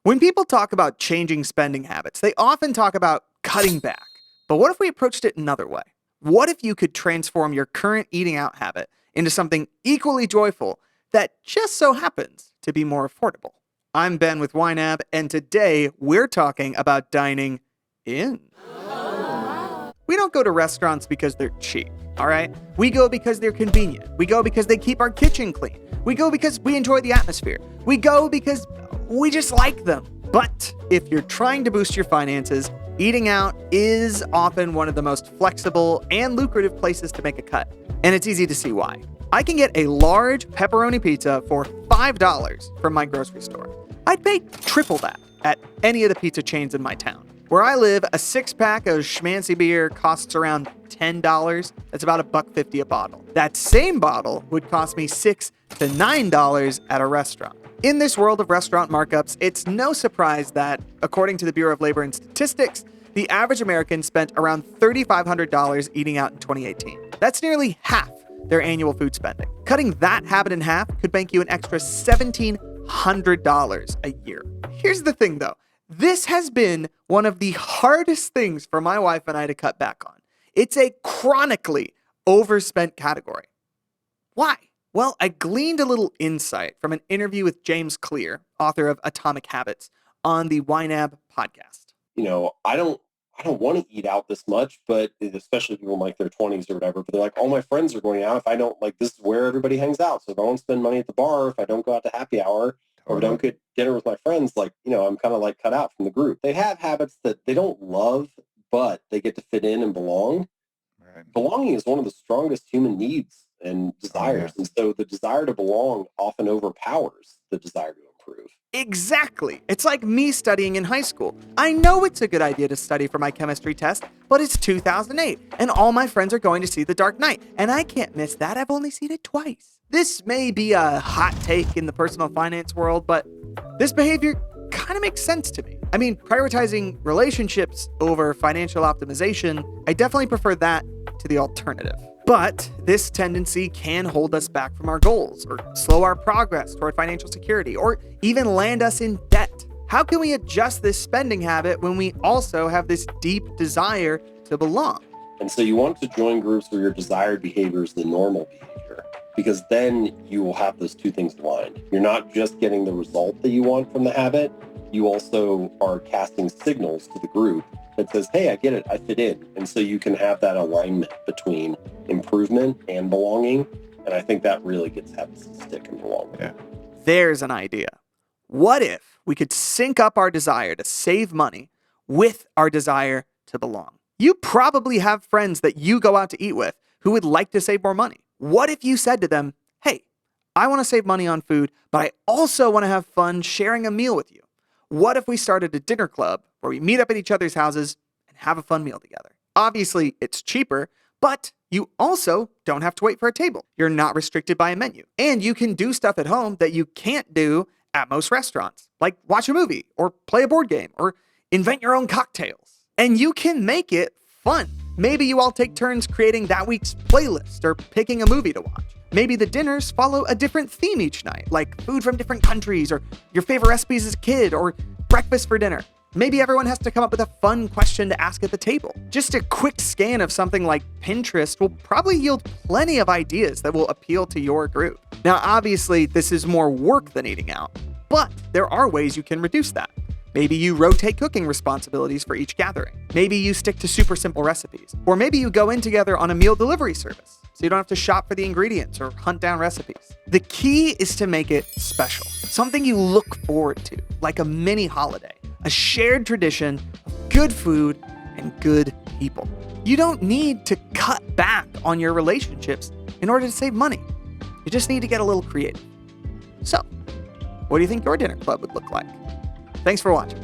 When people talk about changing spending habits, they often talk about cutting back. But what if we approached it another way? What if you could transform your current eating out habit into something equally joyful that just so happens to be more affordable? I'm Ben with YNAB, and today we're talking about dining in. We don't go to restaurants because they're cheap, all right? We go because they're convenient. We go because they keep our kitchen clean. We go because we enjoy the atmosphere. We go because we just like them. But if you're trying to boost your finances, eating out is often one of the most flexible and lucrative places to make a cut. And it's easy to see why. I can get a large pepperoni pizza for $5 from my grocery store. I'd pay triple that at any of the pizza chains in my town. Where I live, a 6-pack of schmancy beer costs around $10. That's about $1.50 a bottle. That same bottle would cost me $6 to $9 at a restaurant. In this world of restaurant markups, it's no surprise that, according to the Bureau of Labor and Statistics, the average American spent around $3,500 eating out in 2018. That's nearly half their annual food spending. Cutting that habit in half could bank you an extra $1,700 a year. Here's the thing, though. This has been one of the hardest things for my wife and I to cut back on. It's a chronically overspent category. Why? Well, I gleaned a little insight from an interview with James Clear, author of Atomic Habits, on the YNAB podcast. I don't want to eat out this much, but especially people in like their 20s or whatever, but they're like, all my friends are going out. If I don't, this is where everybody hangs out. So if I don't spend money at the bar, if I don't go out to happy hour, or don't get dinner with my friends, I'm kind of cut out from the group. They have habits that they don't love, but they get to fit in and belong. Right. Belonging is one of the strongest human needs and desires. And so the desire to belong often overpowers the desire to improve. Exactly. It's like me studying in high school. I know it's a good idea to study for my chemistry test, but it's 2008, and all my friends are going to see The Dark Knight, and I can't miss that. I've only seen it twice. This may be a hot take in the personal finance world, but this behavior kind of makes sense to me. I mean, prioritizing relationships over financial optimization, I definitely prefer that to the alternative. But this tendency can hold us back from our goals, or slow our progress toward financial security, or even land us in debt. How can we adjust this spending habit when we also have this deep desire to belong? And so you want to join groups where your desired behavior is the normal behavior, because then you will have those two things aligned. You're not just getting the result that you want from the habit, you also are casting signals to the group that says, hey, I get it, I fit in. And so you can have that alignment between improvement and belonging. And I think that really gets habits to stick and belong. Yeah. There's an idea. What if we could sync up our desire to save money with our desire to belong? You probably have friends that you go out to eat with who would like to save more money. What if you said to them, hey, I want to save money on food, but I also want to have fun sharing a meal with you? What if we started a dinner club where we meet up at each other's houses and have a fun meal together? Obviously, it's cheaper, but you also don't have to wait for a table. You're not restricted by a menu. And you can do stuff at home that you can't do at most restaurants, like watch a movie or play a board game or invent your own cocktails. And you can make it fun. Maybe you all take turns creating that week's playlist or picking a movie to watch. Maybe the dinners follow a different theme each night, like food from different countries or your favorite recipes as a kid or breakfast for dinner. Maybe everyone has to come up with a fun question to ask at the table. Just a quick scan of something like Pinterest will probably yield plenty of ideas that will appeal to your group. Now, obviously, this is more work than eating out, but there are ways you can reduce that. Maybe you rotate cooking responsibilities for each gathering. Maybe you stick to super simple recipes. Or maybe you go in together on a meal delivery service, so you don't have to shop for the ingredients or hunt down recipes. The key is to make it special, something you look forward to, like a mini holiday, a shared tradition of good food and good people. You don't need to cut back on your relationships in order to save money. You just need to get a little creative. So, what do you think your dinner club would look like? Thanks for watching.